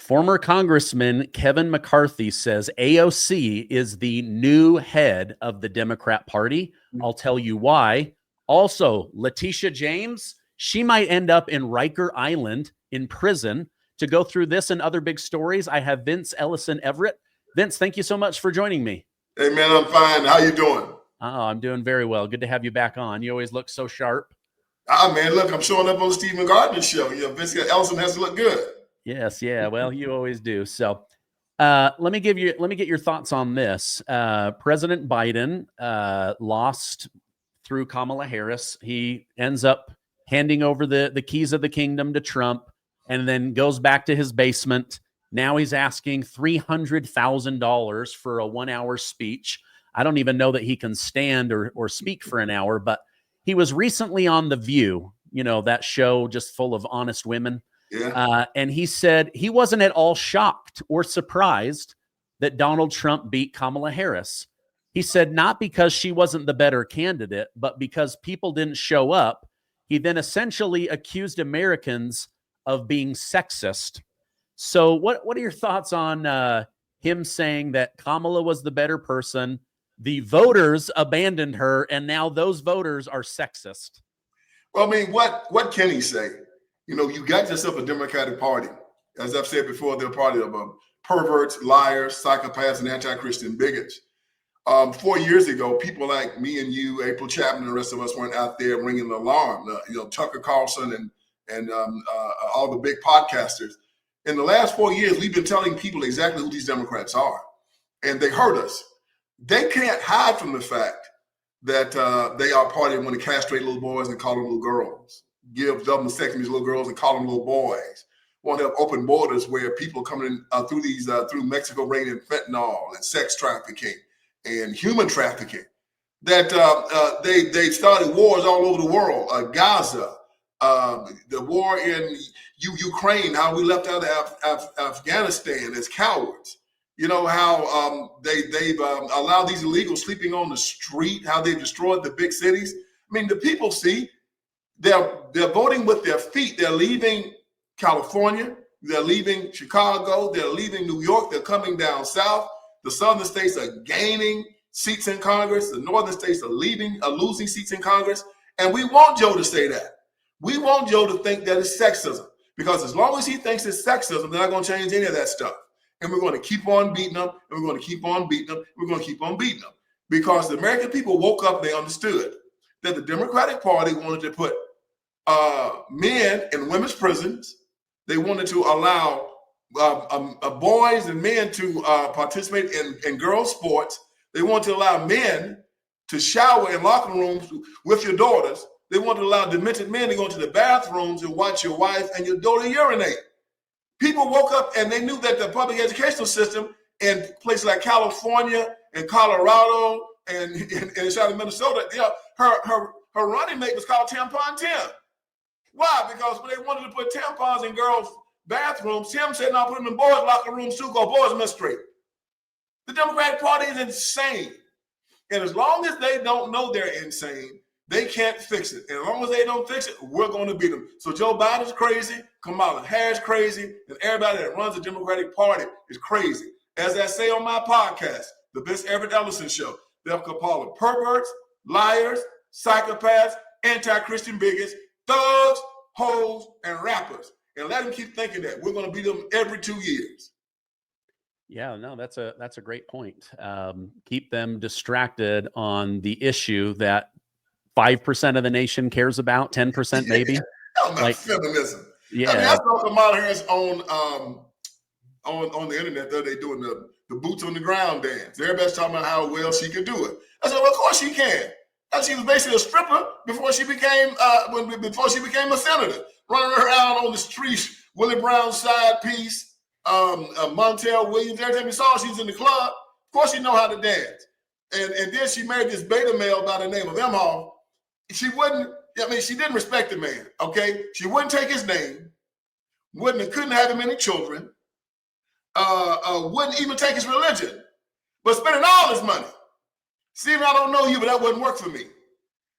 Former Congressman Kevin McCarthy says AOC is the new head of the Democrat Party. I'll tell you why. Also, Letitia James, she might end up in Riker Island in prison. To go through this and other big stories, I have Vince Ellison Everett. Vince, thank you so much for joining me. Hey, man, I'm fine. How you doing? Oh, I'm doing very well. Good to have you back on. You always look so sharp. Man, look, I'm showing up on the Stephen Gardner show. Vince Ellison has to look good. Yes, yeah. Well, you always do. So let me get your thoughts on this. President Biden lost through Kamala Harris. He ends up handing over the keys of the kingdom to Trump and then goes back to his basement. Now he's asking $300,000 for a 1-hour speech. I don't even know that he can stand or speak for an hour, but he was recently on The View, that show just full of honest women. Yeah. And he said he wasn't at all shocked or surprised that Donald Trump beat Kamala Harris. He said not because she wasn't the better candidate, but because people didn't show up. He then essentially accused Americans of being sexist. So what are your thoughts on him saying that Kamala was the better person? The voters abandoned her, and now those voters are sexist. Well, I mean, what can he say? You got yourself a Democratic Party. As I've said before, they're a party of perverts, liars, psychopaths, and anti-Christian bigots. 4 years ago, people like me and you, April Chapman, and the rest of us weren't out there ringing the alarm. Tucker Carlson and all the big podcasters. In the last 4 years, we've been telling people exactly who these Democrats are, and they hurt us. They can't hide from the fact that they are a party that want to castrate little boys and call them little girls, give double mastectomies to little girls and call them little boys, want to have open borders where people coming in through Mexico bringing in fentanyl and sex trafficking and human trafficking. That they started wars all over the world, Gaza, the war in Ukraine, how we left out of Afghanistan as cowards. How they've allowed these illegals sleeping on the street, how they've destroyed the big cities. I mean, the people see they're voting with their feet. They're leaving California, they're leaving Chicago, they're leaving New York, they're coming down south. The southern states are gaining seats in Congress. The northern states are losing seats in Congress. And we want Joe to say that. We want Joe to think that it's sexism, because as long as he thinks it's sexism, they're not going to change any of that stuff. And we're going to keep on beating them, and we're going to keep on beating them, we're going to keep on beating them. Because the American people woke up, they understood that the Democratic Party wanted to put men in women's prisons. They wanted to allow boys and men to participate in girls' sports. They wanted to allow men to shower in locker rooms with your daughters. They wanted to allow demented men to go into the bathrooms and watch your wife and your daughter urinate. People woke up and they knew that the public educational system in places like California and Colorado and in southern Minnesota, her running mate was called Tampon Tim. Why? Because when they wanted to put tampons in girls' bathrooms, Tim said, "No, put them in boys' locker rooms too, go boys menstruate." The Democratic Party is insane. And as long as they don't know they're insane, they can't fix it. And as long as they don't fix it, we're going to beat them. So Joe Biden's crazy, Kamala Harris crazy, and everybody that runs the Democratic Party is crazy. As I say on my podcast, the best Everett Ellison show, they'll call them perverts, liars, psychopaths, anti-Christian bigots, thugs, hoes, and rappers. And let them keep thinking that. We're going to beat them every 2 years. Yeah, no, that's a great point. Keep them distracted on the issue that 5% of the nation cares about, 10% maybe. Like feminism. Yeah. I mean, I saw Kamala Harris on the internet the other day doing the boots on the ground dance. Everybody's talking about how well she could do it. I said, well, of course she can. And she was basically a stripper before she became a senator, running around on the streets, Willie Brown's side piece, Montel Williams. Every time you saw her, she was in the club. Of course she know how to dance. And then she married this beta male by the name of Emhoff. She didn't respect the man, okay? She wouldn't take his name, couldn't have him any children, wouldn't even take his religion, but spending all his money. Stephen, I don't know you, but that wouldn't work for me.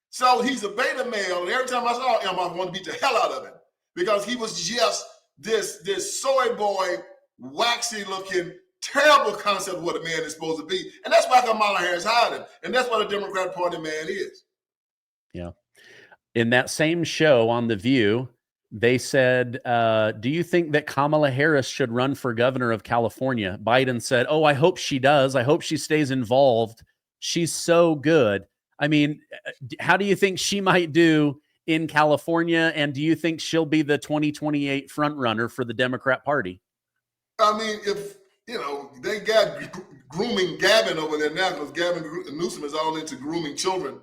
So he's a beta male, and every time I saw him, I wanted to beat the hell out of him because he was just this soy boy waxy looking, terrible concept of what a man is supposed to be. And that's why Kamala Harris hired him. And that's what a Democrat Party man is. Yeah. In that same show on The View, they said, do you think that Kamala Harris should run for governor of California? Biden said, oh, I hope she does. I hope she stays involved. She's so good. I mean, how do you think she might do in California? And do you think she'll be the 2028 front runner for the Democrat Party? I mean, if, you know, they got grooming Gavin over there now, because Gavin Newsom is all into grooming children,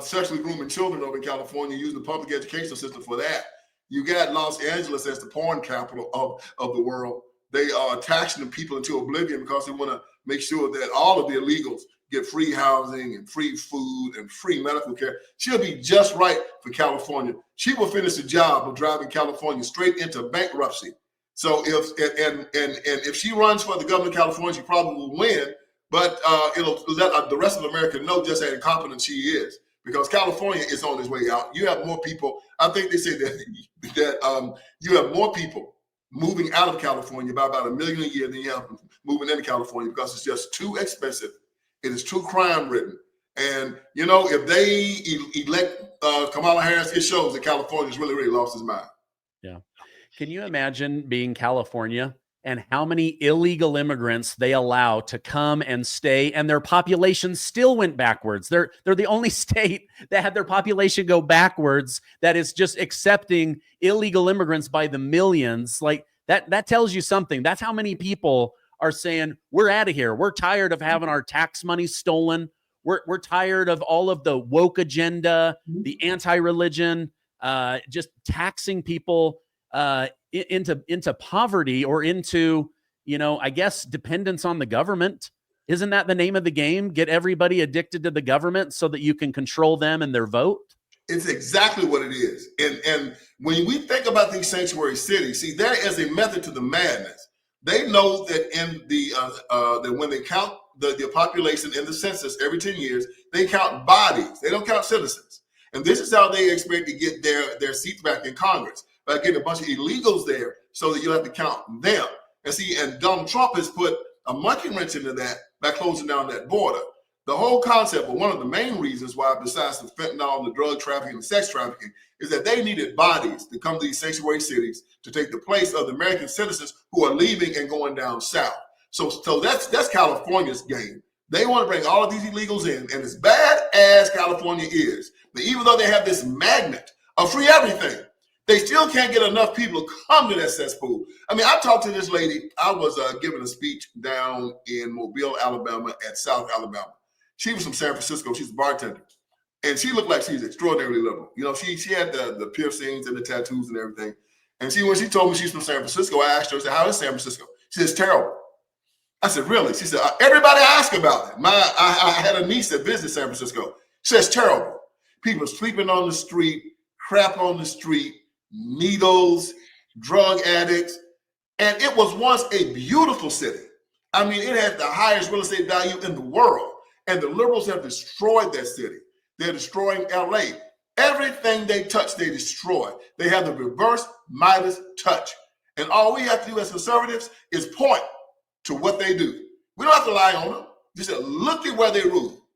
sexually grooming children over in California, using the public educational system for that. You got Los Angeles as the porn capital of the world. They are taxing the people into oblivion because they want to make sure that all of the illegals get free housing and free food and free medical care. She'll be just right for California. She will finish the job of driving California straight into bankruptcy. So if she runs for the governor of California, she probably will win, but it'll let the rest of America know just how incompetent she is, because California is on its way out. You have more people. I think they say that you have more people moving out of California by about 1 million a year than you have moving into California, because it's just too expensive. It is too crime ridden. And, you know, if they elect Kamala Harris, it shows that California's really, really lost its mind. Yeah. Can you imagine being California and how many illegal immigrants they allow to come and stay, and their population still went backwards? They're the only state that had their population go backwards, that is just accepting illegal immigrants by the millions. Like that tells you something. That's how many people are saying, we're out of here. We're tired of having our tax money stolen. We're tired of all of the woke agenda, the anti-religion, just taxing people into poverty, or into, you know, I guess, dependence on the government. Isn't that the name of the game? Get everybody addicted to the government so that you can control them and their vote? It's exactly what it is. And when we think about these sanctuary cities, see, there is a method to the madness. They know that in the that when they count the population in the census every 10 years, they count bodies. They don't count citizens. And this is how they expect to get their seats back in Congress, by getting a bunch of illegals there so that you'll have to count them. And see, and Donald Trump has put a monkey wrench into that by closing down that border. The whole concept, or one of the main reasons why, besides the fentanyl, the drug trafficking, and sex trafficking, is that they needed bodies to come to these sanctuary cities to take the place of the American citizens who are leaving and going down south. So that's California's game. They want to bring all of these illegals in, and as bad as California is, that even though they have this magnet of free everything, they still can't get enough people to come to that cesspool. I mean, I talked to this lady. I was giving a speech down in Mobile, Alabama, at South Alabama. She was from San Francisco. She's a bartender. And she looked like she's extraordinarily liberal. You know, she had the piercings and the tattoos and everything. And when she told me she's from San Francisco, I asked her, I said, how is San Francisco? She said, it's terrible. I said, really? She said, everybody asked about it. I had a niece that visited San Francisco. She said, it's terrible. People sleeping on the street, crap on the street, needles, drug addicts. And it was once a beautiful city. I mean, it had the highest real estate value in the world. And the liberals have destroyed that city. They're destroying LA. Everything they touch, they destroy. They have the reverse Midas touch. And all we have to do as conservatives is point to what they do. We don't have to lie on them. Just say, look at where they rule.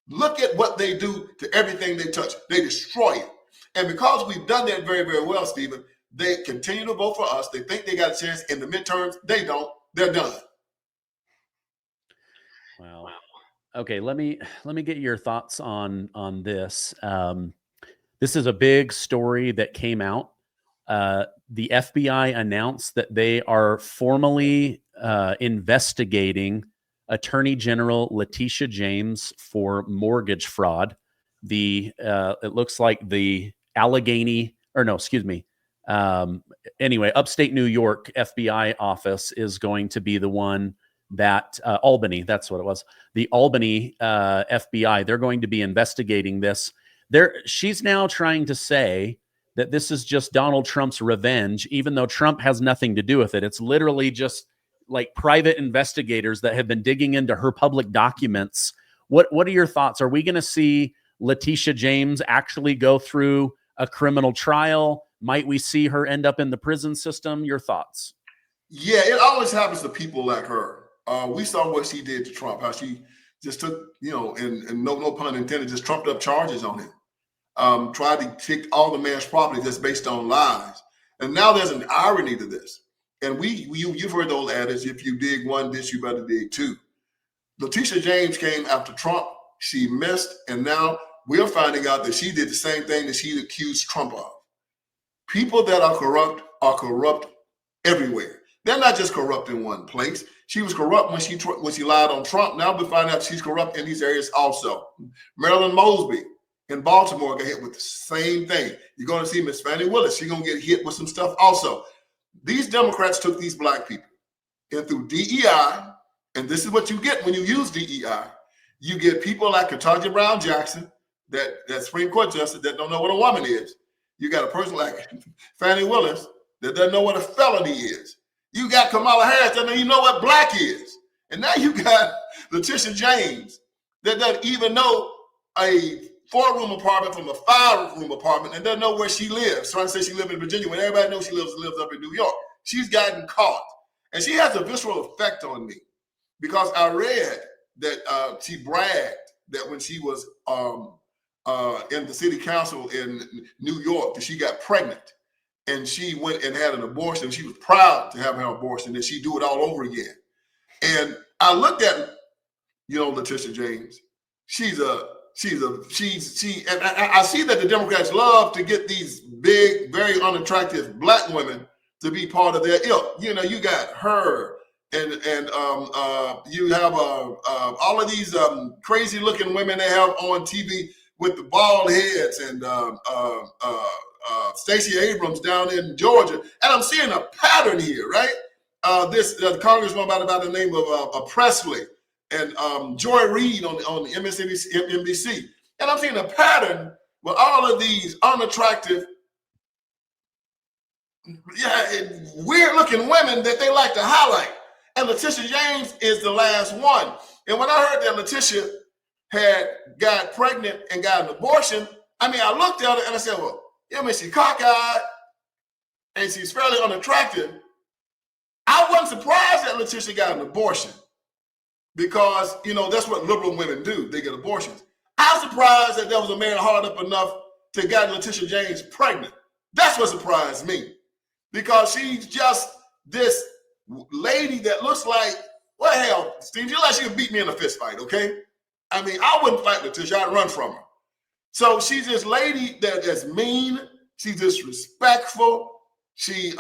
Look at what they do to everything they touch. They destroy it. And because we've done that very, very well, Stephen, they continue to vote for us. They think they got a chance in the midterms. They don't. They're done. Wow. Okay, let me get your thoughts on this. This is a big story that came out. The FBI announced that they are formally investigating Attorney General Letitia James for mortgage fraud. It looks like the Allegheny, or no, excuse me. Anyway, upstate New York FBI office is going to be the one that Albany, that's what it was. The Albany FBI, they're going to be investigating this. She's now trying to say that this is just Donald Trump's revenge, even though Trump has nothing to do with it. It's literally just like private investigators that have been digging into her public documents. What are your thoughts? Are we going to see Letitia James actually go through a criminal trial? Might we see her end up in the prison system? Your thoughts? Yeah, it always happens to people like her. We saw what she did to Trump, how she just took, and no pun intended, just trumped up charges on him. Tried to take all the man's property just based on lies. And now there's an irony to this. And you've heard the old adage, if you dig one ditch, you better dig two. Letitia James came after Trump. She missed. And now we're finding out that she did the same thing that she accused Trump of. People that are corrupt everywhere. They're not just corrupt in one place. She was corrupt when she lied on Trump. Now we find out she's corrupt in these areas also. Marilyn Mosby in Baltimore got hit with the same thing. You're going to see Miss Fannie Willis. She's going to get hit with some stuff also. These Democrats took these black people, and through DEI, and this is what you get when you use DEI, you get people like Ketanji Brown Jackson, that Supreme Court justice that don't know what a woman is. You got a person like Fannie Willis that doesn't know what a felony is. You got Kamala Harris that doesn't even know what black is. And now you got Letitia James that doesn't even know a 4-room apartment from a 5-room apartment and doesn't know where she lives. Trying to say she lives in Virginia when everybody knows she lives up in New York. She's gotten caught. And she has a visceral effect on me because I read that she bragged that when she was in the city council in New York, that she got pregnant and she went and had an abortion. She was proud to have her abortion and she'd do it all over again. And I looked at, Letitia James. And I see that the Democrats love to get these big, very unattractive black women to be part of their ilk. You got her and you have all of these crazy looking women they have on TV with the bald heads and Stacey Abrams down in Georgia. And I'm seeing a pattern here, right? This congresswoman by the name of Presley and Joy Reid on the MSNBC. And I'm seeing a pattern with all of these unattractive, weird looking women that they like to highlight. And Letitia James is the last one. And when I heard that Letitia had got pregnant and got an abortion, I looked at her and I said, well, she's cockeyed and she's fairly unattractive. I wasn't surprised that Letitia got an abortion because, that's what liberal women do. They get abortions. I was surprised that there was a man hard up enough to get Letitia James pregnant. That's what surprised me because she's just this lady that looks like, well, hell, Steve, you like she could beat me in a fist fight, okay? I wouldn't fight Letitia. I'd run from her. So she's this lady that's mean. She's disrespectful. She's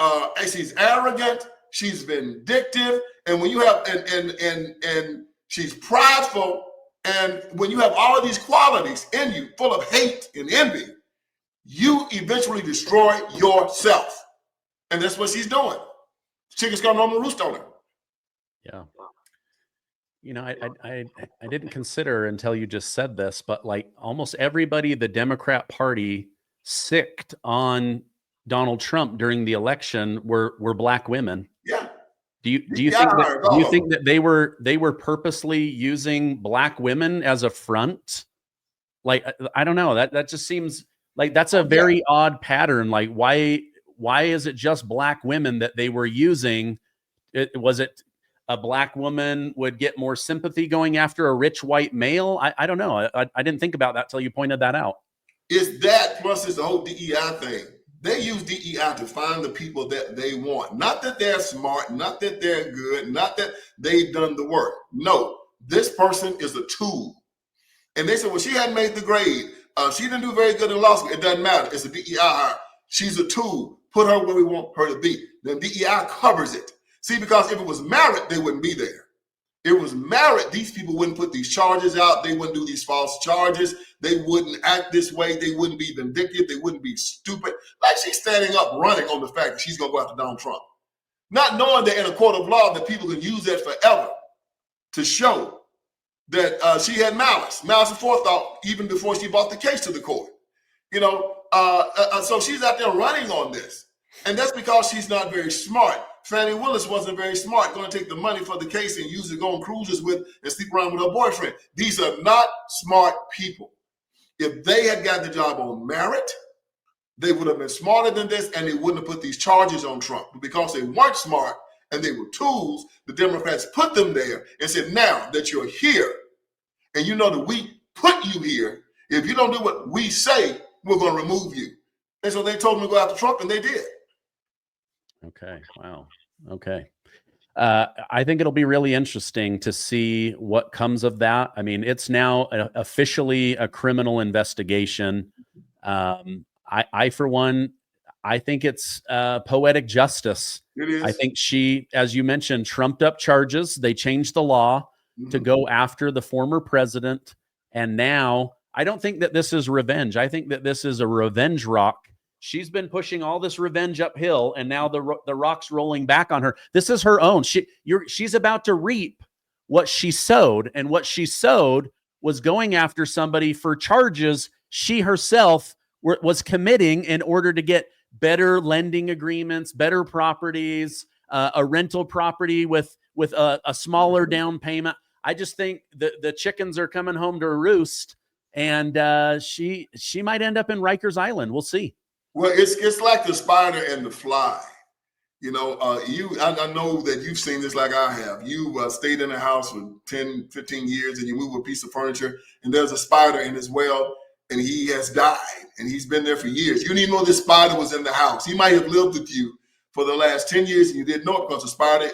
arrogant. She's vindictive. And when you have, and she's prideful. And when you have all of these qualities in you, full of hate and envy, you eventually destroy yourself. And that's what she's doing. Chicken's got no roost on her. Yeah. I didn't consider until you just said this, but like almost everybody, the Democrat Party sicked on Donald Trump during the election were black women. Yeah. Do you think that they were purposely using black women as a front? Like, I don't know, that just seems like that's a very odd pattern. Like, why is it just black women that they were using? Was it a black woman would get more sympathy going after a rich white male? I don't know. I didn't think about that till you pointed that out. It's that plus it's the whole DEI thing. They use DEI to find the people that they want. Not that they're smart, not that they're good, not that they've done the work. No, this person is a tool. And they said, well, she hadn't made the grade. She didn't do very good in law school. It doesn't matter. It's a DEI hire. She's a tool. Put her where we want her to be. Then DEI covers it. See, because if it was merit, they wouldn't be there. It was merit. These people wouldn't put these charges out. They wouldn't do these false charges. They wouldn't act this way. They wouldn't be vindictive. They wouldn't be stupid. Like she's standing up running on the fact that she's going to go after Donald Trump. Not knowing that in a court of law that people can use that forever to show that she had malice of forethought even before she brought the case to the court. So she's out there running on this. And that's because she's not very smart. Fannie Willis wasn't very smart, going to take the money for the case and use it, go on cruises with and sleep around with her boyfriend. These are not smart people. If they had got the job on merit, they would have been smarter than this and they wouldn't have put these charges on Trump. But because they weren't smart and they were tools. The Democrats put them there and said, now that you're here, and you know that we put you here, if you don't do what we say, we're going to remove you. And so they told them to go after Trump, and they did. Okay. Wow. Okay. I think it'll be really interesting to see what comes of that. I mean, it's now officially a criminal investigation. I, for one, I think it's poetic justice. It is. I think she, as you mentioned, trumped up charges. They changed the law to go after the former president. And now I don't think that this is revenge. I think that this is a revenge rock. She's been pushing all this revenge uphill, and now the rock's rolling back on her. This is her own. She's about to reap what she sowed, and what she sowed was going after somebody for charges she herself was committing in order to get better lending agreements, better properties, a rental property with a smaller down payment. I just think the chickens are coming home to roost, and she might end up in Rikers Island. We'll see. Well, it's like the spider and the fly. You know, I know that you've seen this like I have. You stayed in a house for 10, 15 years, and you move a piece of furniture, and there's a spider in his well, and he has died, and he's been there for years. You didn't even know this spider was in the house. He might have lived with you for the last 10 years, and you didn't know it because the spider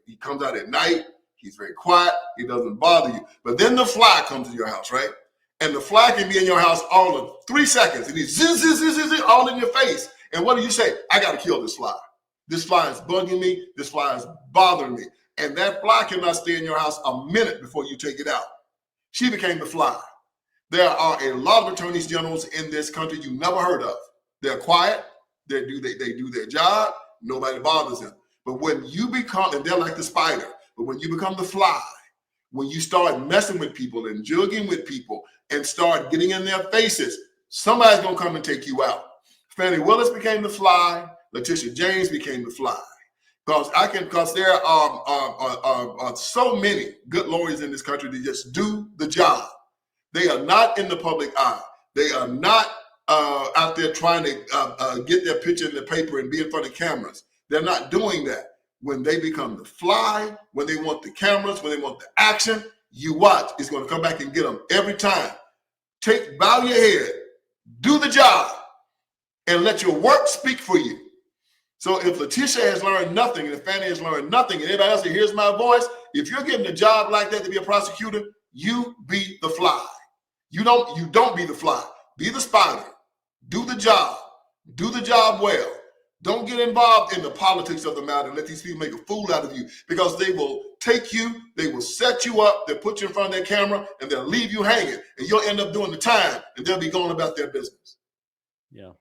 he comes out at night. He's very quiet. He doesn't bother you. But then the fly comes to your house, right? And the fly can be in your house all in 3 seconds, and he's all in your face. And what do you say? I got to kill this fly. This fly is bugging me. This fly is bothering me. And that fly cannot stay in your house a minute before you take it out. She became the fly. There are a lot of attorneys generals in this country you never heard of. They're quiet. They do their job. Nobody bothers them. But when you become, and they're like the spider, but when you become the fly, when you start messing with people and jugging with people and start getting in their faces, somebody's going to come and take you out. Fannie Willis became the fly. Letitia James became the fly. Because there are so many good lawyers in this country that just do the job. They are not in the public eye. They are not out there trying to get their picture in the paper and be in front of cameras. They're not doing that. When they become the fly, when they want the cameras, when they want the action, you watch. It's going to come back and get them every time. Bow your head, do the job, and let your work speak for you. So if Letitia has learned nothing, and if Fannie has learned nothing, and anybody else that hears my voice, if you're getting a job like that to be a prosecutor, you be the fly. You don't be the fly. Be the spider. Do the job. Do the job well. Don't get involved in the politics of the matter and let these people make a fool out of you, because they will take you, they will set you up, they'll put you in front of their camera, and they'll leave you hanging, and you'll end up doing the time, and they'll be going about their business. Yeah.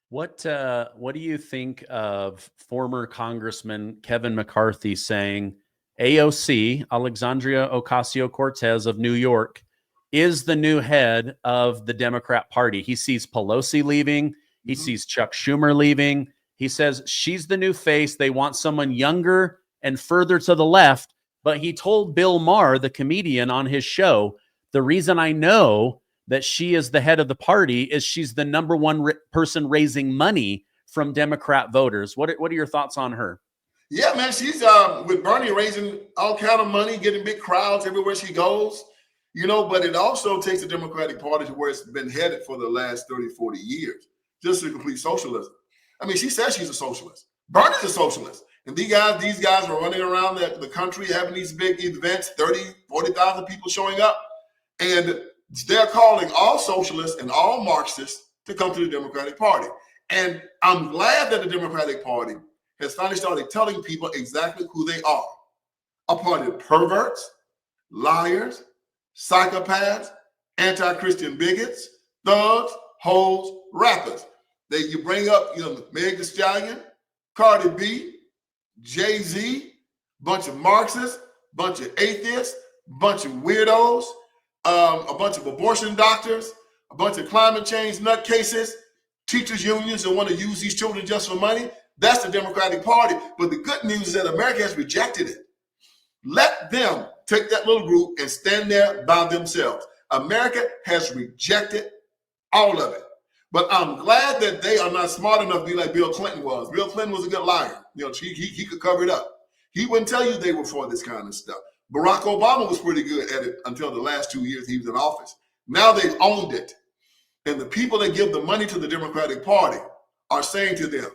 What do you think of former Congressman Kevin McCarthy saying AOC, Alexandria Ocasio-Cortez of New York, is the new head of the Democrat Party? He sees Pelosi leaving. He sees Chuck Schumer leaving. He says she's the new face. They want someone younger and further to the left. But he told Bill Maher, the comedian, on his show, the reason I know that she is the head of the party is she's the number one person raising money from Democrat voters. What are your thoughts on her? Yeah, man, she's with Bernie raising all kind of money, getting big crowds everywhere she goes. You know, but it also takes the Democratic Party to where it's been headed for the last 30, 40 years. Just to complete socialism. I mean, she says she's a socialist. Bernie's a socialist. And these guys are running around the country having these big events, 30, 40,000 people showing up. And they're calling all socialists and all Marxists to come to the Democratic Party. And I'm glad that the Democratic Party has finally started telling people exactly who they are. A party of perverts, liars, psychopaths, anti-Christian bigots, thugs, hoes, rappers. You bring up, Meg Thee Stallion, Cardi B, Jay-Z, bunch of Marxists, bunch of atheists, bunch of weirdos, a bunch of abortion doctors, a bunch of climate change nutcases, teachers unions that want to use these children just for money. That's the Democratic Party. But the good news is that America has rejected it. Let them take that little group and stand there by themselves. America has rejected all of it. But I'm glad that they are not smart enough to be like Bill Clinton was. Bill Clinton was a good liar. You know, he could cover it up. He wouldn't tell you they were for this kind of stuff. Barack Obama was pretty good at it until the last 2 years he was in office. Now they've owned it. And the people that give the money to the Democratic Party are saying to them,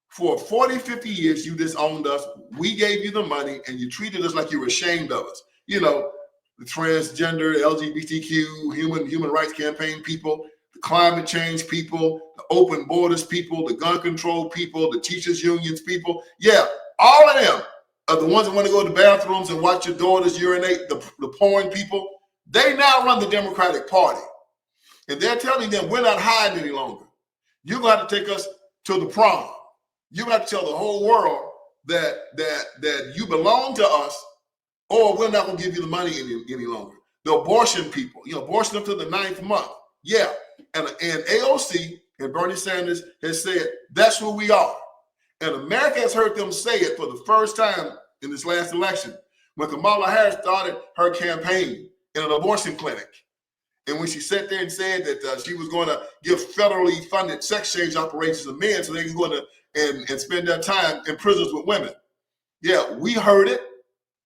for 40, 50 years, you disowned us. We gave you the money and you treated us like you were ashamed of us. You know, the transgender, LGBTQ, human rights campaign people, the climate change people, the open borders people, the gun control people, the teachers unions people. Yeah, all of them are the ones that want to go to bathrooms and watch your daughters urinate, the porn people. They now run the Democratic Party. And they're telling them we're not hiding any longer. You're going to have to take us to the prom. You're going to have to tell the whole world that you belong to us, or we're not going to give you the money any longer. The abortion people, you know, abortion up to the 9th month. Yeah. And AOC and Bernie Sanders has said that's who we are. And America has heard them say it for the first time in this last election when Kamala Harris started her campaign in an abortion clinic. And when she sat there and said that she was going to give federally funded sex change operations to men so they can go to and spend their time in prisons with women. Yeah, we heard it.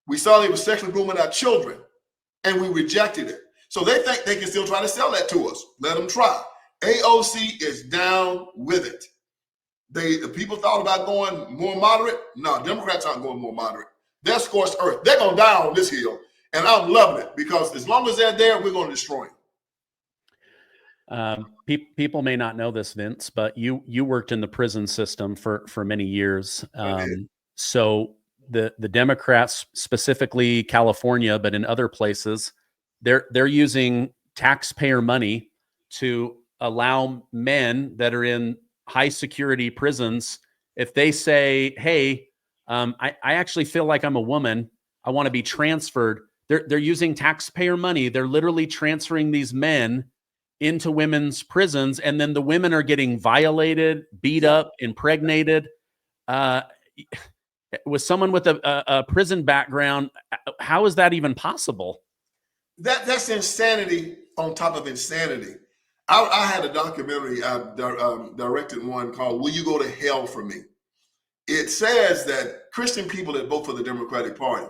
We saw they were sexually grooming our children, and we rejected it. So they think they can still try to sell that to us. Let them try. AOC is down with it. The people thought about going more moderate. No, Democrats aren't going more moderate. They're scorched earth. They're going to die on this hill, and I'm loving it because as long as they're there, we're going to destroy them. People may not know this, Vince, but you worked in the prison system for many years. So the Democrats, specifically California, but in other places, they're using taxpayer money to allow men that are in high security prisons, if they say, hey, I actually feel like I'm a woman, I want to be transferred. They're using taxpayer money. They're literally transferring these men into women's prisons, and then the women are getting violated, beat up, impregnated. With someone with a prison background, how is that even possible? That's insanity on top of insanity. I had a documentary, I directed one called Will You Go to Hell for Me? It says that Christian people that vote for the Democratic Party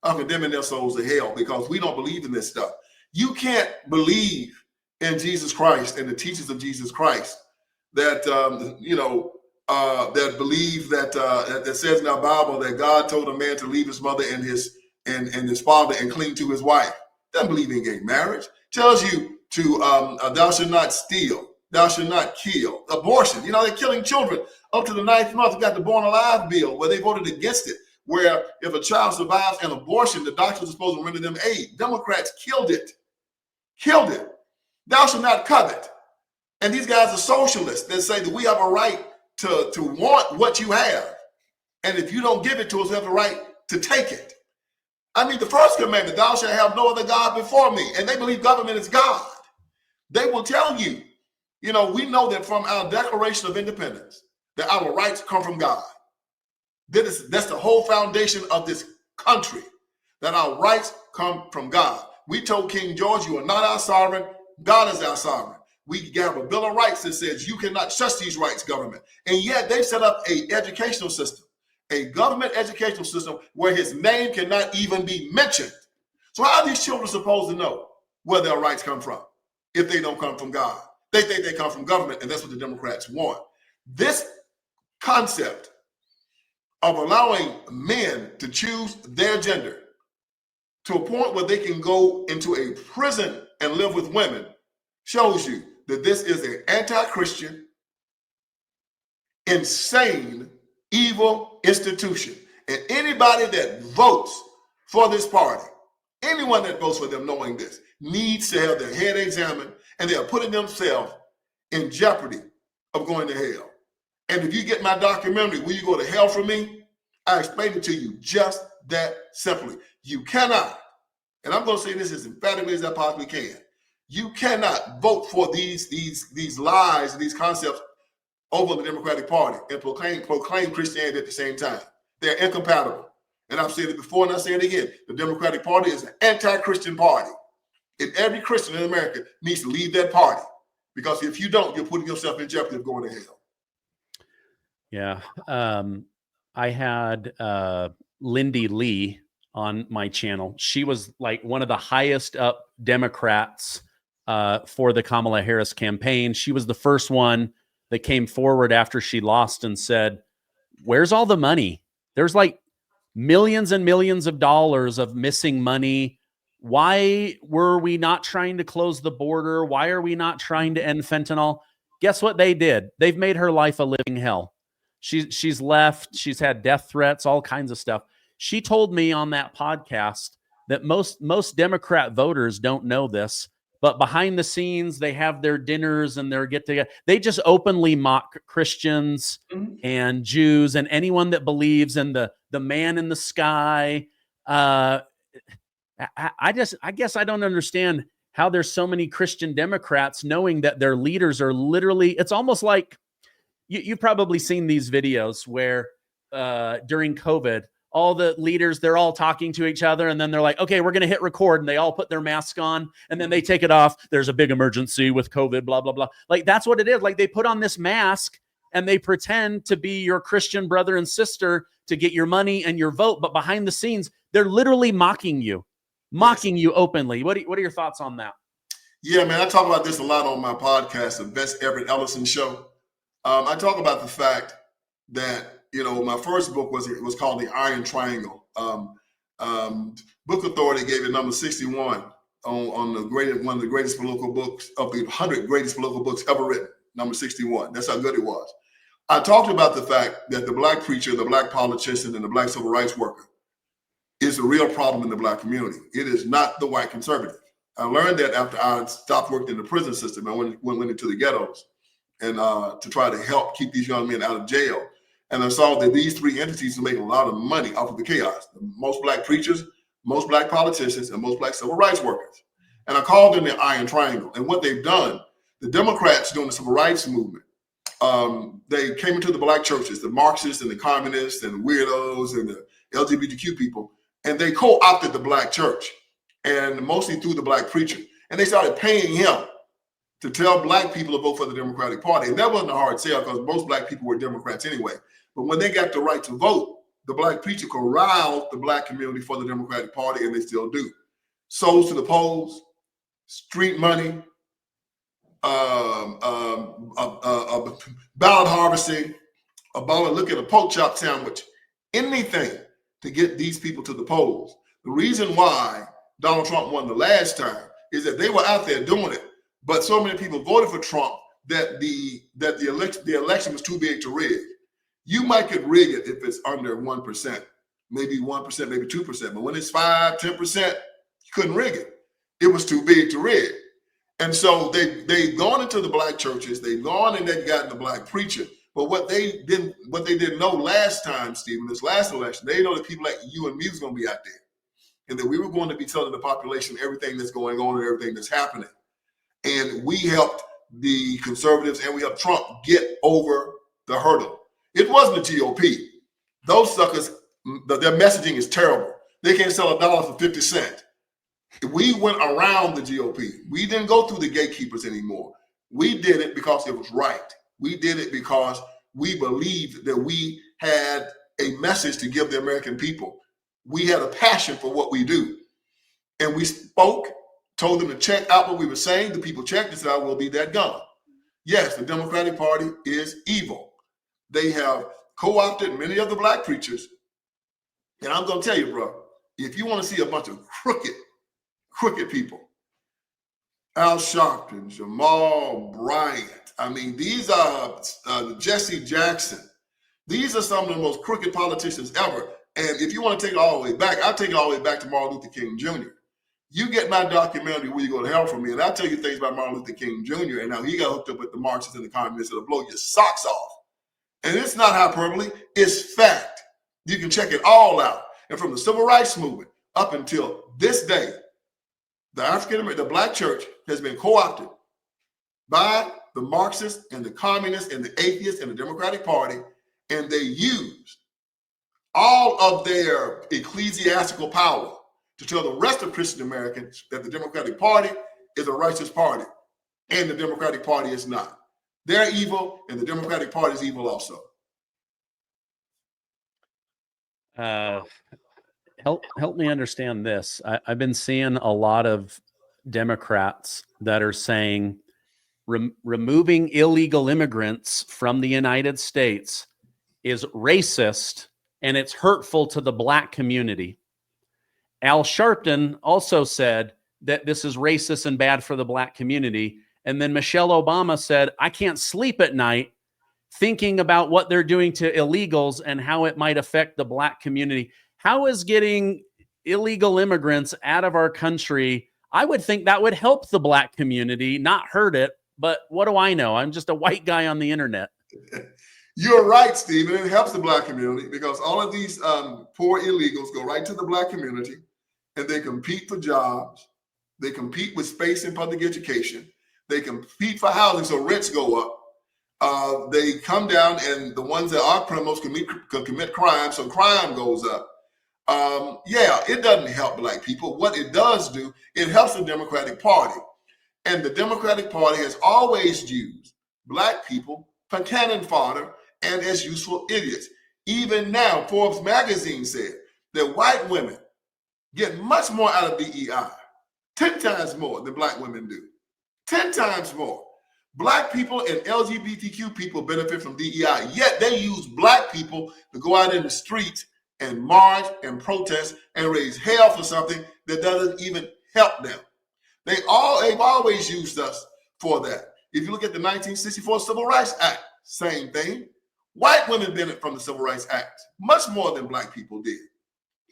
are condemning their souls to hell because we don't believe in this stuff. You can't believe in Jesus Christ and the teachings of Jesus Christ that, that believe that says in our Bible that God told a man to leave his mother and his father and cling to his wife. Doesn't believe in gay marriage. Tells you to thou shalt not steal, thou shalt not kill. Abortion, they're killing children up to the 9th month. We got the Born Alive bill where they voted against it, where if a child survives an abortion, the doctors are supposed to render them aid. Democrats killed it. Thou shalt not covet. And these guys are socialists that say that we have a right to want what you have. And if you don't give it to us, we have a right to take it. I mean, the first commandment, thou shalt have no other God before me. And they believe government is God. They will tell you, we know that from our Declaration of Independence, that our rights come from God. That's the whole foundation of this country, that our rights come from God. We told King George, you are not our sovereign. God is our sovereign. We have a Bill of Rights that says you cannot touch these rights, government. And yet they set up an educational system, a government educational system where his name cannot even be mentioned. So how are these children supposed to know where their rights come from if they don't come from God? They think they come from government, and that's what the Democrats want. This concept of allowing men to choose their gender to a point where they can go into a prison and live with women shows you that this is an anti-Christian, insane, evil institution. And anybody that votes for this party, anyone that votes for them knowing this, needs to have their head examined, and they are putting themselves in jeopardy of going to hell. And if you get my documentary, Will You Go to Hell for Me? I explained it to you just that simply. You cannot, and I'm going to say this as emphatically as I possibly can, you cannot vote for these lies and these concepts over the Democratic Party and proclaim Christianity at the same time. They're incompatible. And I've said it before and I say it again. The Democratic Party is an anti-Christian party. And every Christian in America needs to leave that party. Because if you don't, you're putting yourself in jeopardy of going to hell. Yeah. I had Lindy Lee on my channel. She was like one of the highest up Democrats for the Kamala Harris campaign. She was the first one that came forward after she lost and said, "Where's all the money? There's like millions and millions of dollars of missing money. Why were we not trying to close the border? Why are we not trying to end fentanyl?" Guess what they did? They've made her life a living hell. She's left. She's had death threats, all kinds of stuff. She told me on that podcast that most Democrat voters don't know this, but behind the scenes they have their dinners and their get together. They just openly mock Christians and Jews and anyone that believes in the man in the sky. I guess I don't understand how there's so many Christian Democrats knowing that their leaders are literally. It's almost like you've probably seen these videos where during COVID, all the leaders, they're all talking to each other, and then they're like, okay, we're going to hit record, and they all put their mask on, and then they take it off. There's a big emergency with COVID, blah, blah, blah. Like, that's what it is. Like, they put on this mask, and they pretend to be your Christian brother and sister to get your money and your vote, but behind the scenes, they're literally mocking you you openly. What are your thoughts on that? Yeah, man, I talk about this a lot on my podcast, the Best Everett Ellison Show. I talk about the fact that, my first book was called The Iron Triangle. Book Authority gave it number 61 on one of the greatest political books of the 100 greatest political books ever written. Number 61. That's how good it was. I talked about the fact that the black preacher, the black politician, and the black civil rights worker is a real problem in the black community. It is not the white conservative. I learned that after I stopped working in the prison system. I went into the ghettos and to try to help keep these young men out of jail. And I saw that these three entities are making a lot of money off of the chaos. Most black preachers, most black politicians, and most black civil rights workers. And I called them the Iron Triangle. And what they've done, the Democrats during the civil rights movement, they came into the black churches, the Marxists and the communists and the weirdos and the LGBTQ people, and they co-opted the black church, and mostly through the black preacher. And they started paying him to tell black people to vote for the Democratic Party. And that wasn't a hard sell because most black people were Democrats anyway. But when they got the right to vote, the black preacher corralled the black community for the Democratic Party, and they still do. Souls to the polls, street money, ballot harvesting, look at a pork chop sandwich, anything to get these people to the polls. The reason why Donald Trump won the last time is that they were out there doing it, but so many people voted for Trump that the election was too big to rig. You might could rig it if it's under 1%, maybe 1%, maybe 2%, but when it's 5, 10%, you couldn't rig it. It was too big to rig. And so they've gone into the black churches, they've gone and they've gotten the black preacher. But what they didn't know last time, Stephen, this last election, they know that people like you and me was going to be out there, and that we were going to be telling the population everything that's going on and everything that's happening. And we helped the conservatives and we helped Trump get over the hurdle. It wasn't the GOP. Those suckers, their messaging is terrible. They can't sell $1 for 50 cents. We went around the GOP. We didn't go through the gatekeepers anymore. We did it because it was right. We did it because we believed that we had a message to give the American people. We had a passion for what we do. And we spoke, told them to check out what we were saying. The people checked and said, I will be that gone. Yes, the Democratic Party is evil. They have co-opted many of the black preachers. And I'm going to tell you, bro, if you want to see a bunch of crooked people, Al Sharpton, Jamal Bryant, I mean, these are Jesse Jackson. These are some of the most crooked politicians ever. And if you want to take it all the way back, I'll take it all the way back to Martin Luther King Jr. You get my documentary, Will You Go to Hell For Me, and I'll tell you things about Martin Luther King Jr. and how he got hooked up with the Marxists and the communists that'll blow your socks off. And it's not hyperbole, it's fact. You can check it all out. And from the civil rights movement up until this day, the black church has been co-opted by the Marxists and the communists and the atheists and the Democratic Party, and they used all of their ecclesiastical power to tell the rest of Christian Americans that the Democratic Party is a righteous party, and the Democratic Party is not. They're evil, and the Democratic Party is evil also. Help me understand this. I've been seeing a lot of Democrats that are saying removing illegal immigrants from the United States is racist and it's hurtful to the Black community. Al Sharpton also said that this is racist and bad for the Black community. And then Michelle Obama said, I can't sleep at night thinking about what they're doing to illegals and how it might affect the Black community. How is getting illegal immigrants out of our country? I would think that would help the Black community, not hurt it. But what do I know? I'm just a white guy on the internet. You're right, Stephen. It helps the Black community because all of these poor illegals go right to the Black community and they compete for jobs. They compete with space and public education. They compete for housing, so rents go up. They come down, and the ones that are criminals can commit crime, so crime goes up. Yeah, it doesn't help Black people. What it does do, it helps the Democratic Party. And the Democratic Party has always used Black people for cannon fodder and as useful idiots. Even now, Forbes magazine said that white women get much more out of DEI, 10 times more than Black women do, 10 times more. Black people and LGBTQ people benefit from DEI, yet they use Black people to go out in the streets and march and protest and raise hell for something that doesn't even help them. They've always used us for that. If you look at the 1964 Civil Rights Act, same thing. White women benefit from the Civil Rights Act much more than Black people did.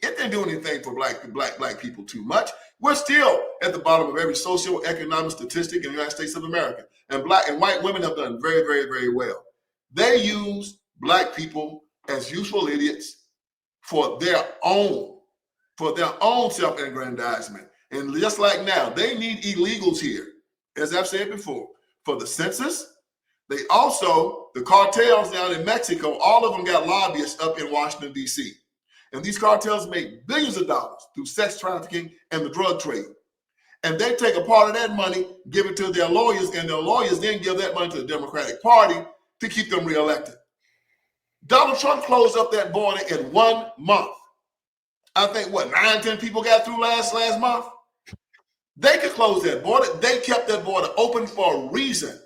It didn't do anything for black people too much. We're still at the bottom of every socioeconomic statistic in the United States of America. And Black and white women have done very, very, very well. They use Black people as useful idiots for their own self-aggrandizement. And just like now, they need illegals here, as I've said before, for the census. They also, the cartels down in Mexico, all of them got lobbyists up in Washington, D.C. And these cartels make billions of dollars through sex trafficking and the drug trade. And they take a part of that money, give it to their lawyers, and their lawyers then give that money to the Democratic Party to keep them reelected. Donald Trump closed up that border in 1 month. I think, 9, 10 people got through last month? They could close that border. They kept that border open for a reason.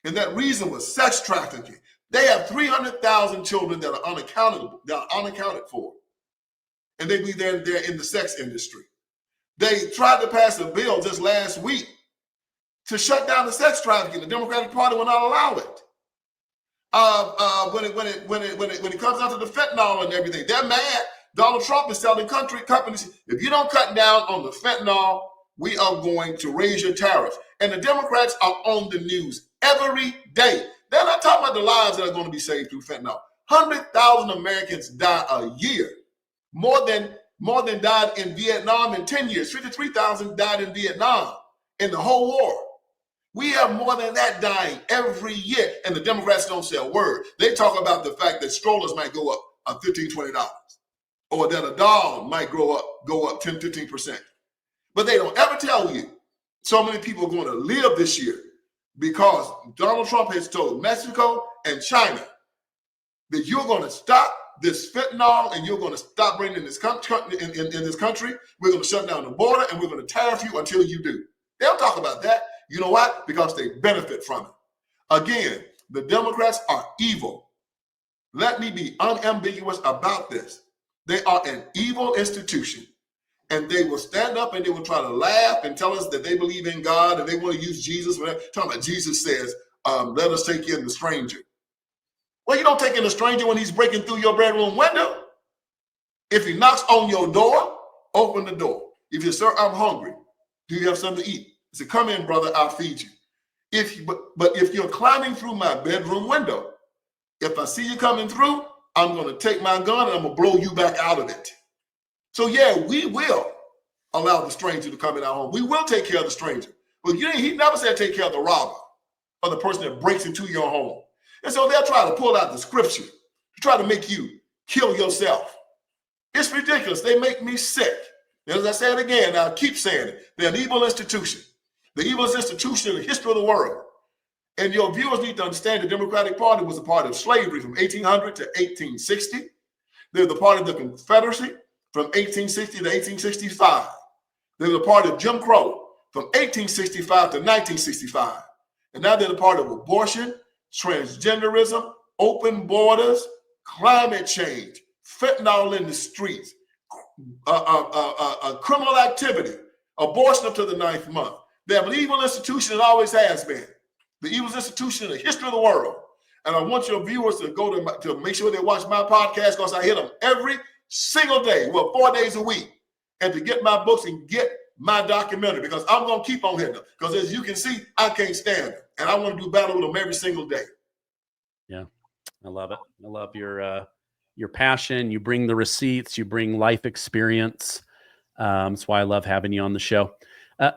And that reason was sex trafficking. They have 300,000 children that are unaccounted for. And they be there in the sex industry. They tried to pass a bill just last week to shut down the sex trafficking. The Democratic Party will not allow it. When it comes down to the fentanyl and everything, they're mad. Donald Trump is telling companies, if you don't cut down on the fentanyl, we are going to raise your tariffs. And the Democrats are on the news every day. They're not talking about the lives that are going to be saved through fentanyl. 100,000 Americans die a year. More than died in Vietnam in 10 years. 53,000 died in Vietnam in the whole war. We have more than that dying every year. And the Democrats don't say a word. They talk about the fact that strollers might go up $15, $20. Or that a doll might go up 10, 15%. But they don't ever tell you so many people are going to live this year because Donald Trump has told Mexico and China that you're going to stop this fentanyl and you're going to stop bringing this country in this country. We're going to shut down the border and we're going to tariff you until you do. They don't talk about that. You know what? Because they benefit from it. Again, the Democrats are evil. Let me be unambiguous about this. They are an evil institution. And they will stand up and they will try to laugh and tell us that they believe in God and they want to use Jesus. Talking about Jesus says, let us take in the stranger. Well, you don't take in the stranger when he's breaking through your bedroom window. If he knocks on your door, open the door. If you say, sir, I'm hungry. Do you have something to eat? He said, come in, brother, I'll feed you. But if you're climbing through my bedroom window, if I see you coming through, I'm going to take my gun and I'm going to blow you back out of it. So yeah, we will allow the stranger to come in our home. We will take care of the stranger. But he never said take care of the robber or the person that breaks into your home. And so they'll try to pull out the scripture to try to make you kill yourself. It's ridiculous. They make me sick. And as I said again, I'll keep saying it. They're an evil institution. The evilest institution in the history of the world. And your viewers need to understand the Democratic Party was a part of slavery from 1800 to 1860. They're the party of the Confederacy from 1860 to 1865. They're the party of Jim Crow from 1865 to 1965. And now they're the party of abortion, transgenderism, open borders, climate change, fentanyl in the streets, criminal activity, abortion up to the 9th month. They have an evil institution that always has been. The evil institution in the history of the world. And I want your viewers to go to make sure they watch my podcast, because I hit them every single day, 4 days a week, and to get my books and get my documentary, because I'm going to keep on hitting them. Because as you can see, I can't stand them. And I want to do battle with them every single day. Yeah, I love it. I love your passion. You bring the receipts. You bring life experience. That's why I love having you on the show.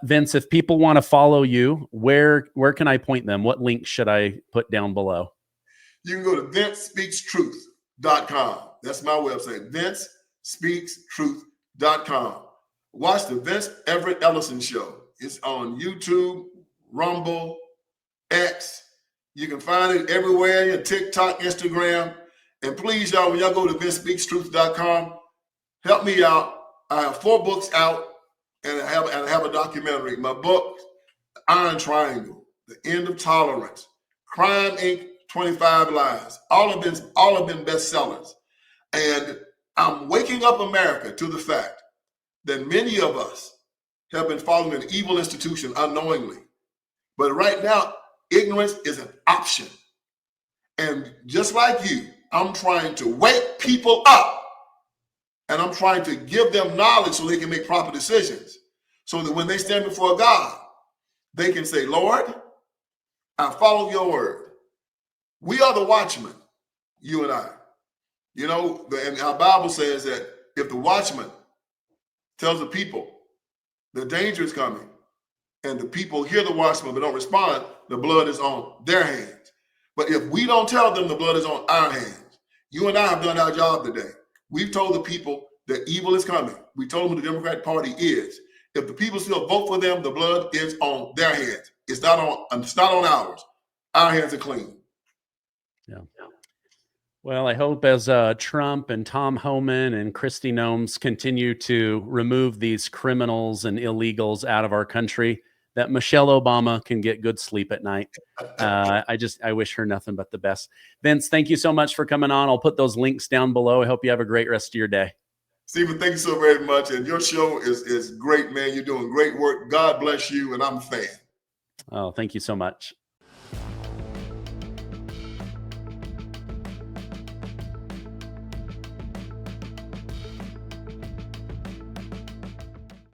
Vince, if people want to follow you, where can I point them? What link should I put down below? You can go to VinceSpeaksTruth.com. That's my website, VinceSpeaksTruth.com. Watch the Vince Everett Ellison Show. It's on YouTube, Rumble, X. You can find it everywhere, TikTok, Instagram. And please, y'all, when y'all go to VinceSpeaksTruth.com, help me out. I have 4 books out, and I have a documentary. My book, Iron Triangle, The End of Tolerance, Crime Inc., 25 Lies. All have been bestsellers. And I'm waking up America to the fact that many of us have been following an evil institution unknowingly. But right now, ignorance is an option. And just like you, I'm trying to wake people up, and I'm trying to give them knowledge so they can make proper decisions, so that when they stand before God, they can say, Lord, I follow your word. We are the watchmen, you and I. You know, and our Bible says that if the watchman tells the people the danger is coming, and the people hear the watchman but don't respond, the blood is on their hands. But if we don't tell them, the blood is on our hands. You and I have done our job today. We've told the people that evil is coming. We told them who the Democratic Party is. If the people still vote for them, the blood is on their hands. It's not on ours. Our hands are clean. Yeah. Well, I hope as Trump and Tom Homan and Kristi Noem continue to remove these criminals and illegals out of our country, that Michelle Obama can get good sleep at night. I wish her nothing but the best. Vince, thank you so much for coming on. I'll put those links down below. I hope you have a great rest of your day. Stephen, thank you so very much. And your show is great, man. You're doing great work. God bless you, and I'm a fan. Oh, thank you so much.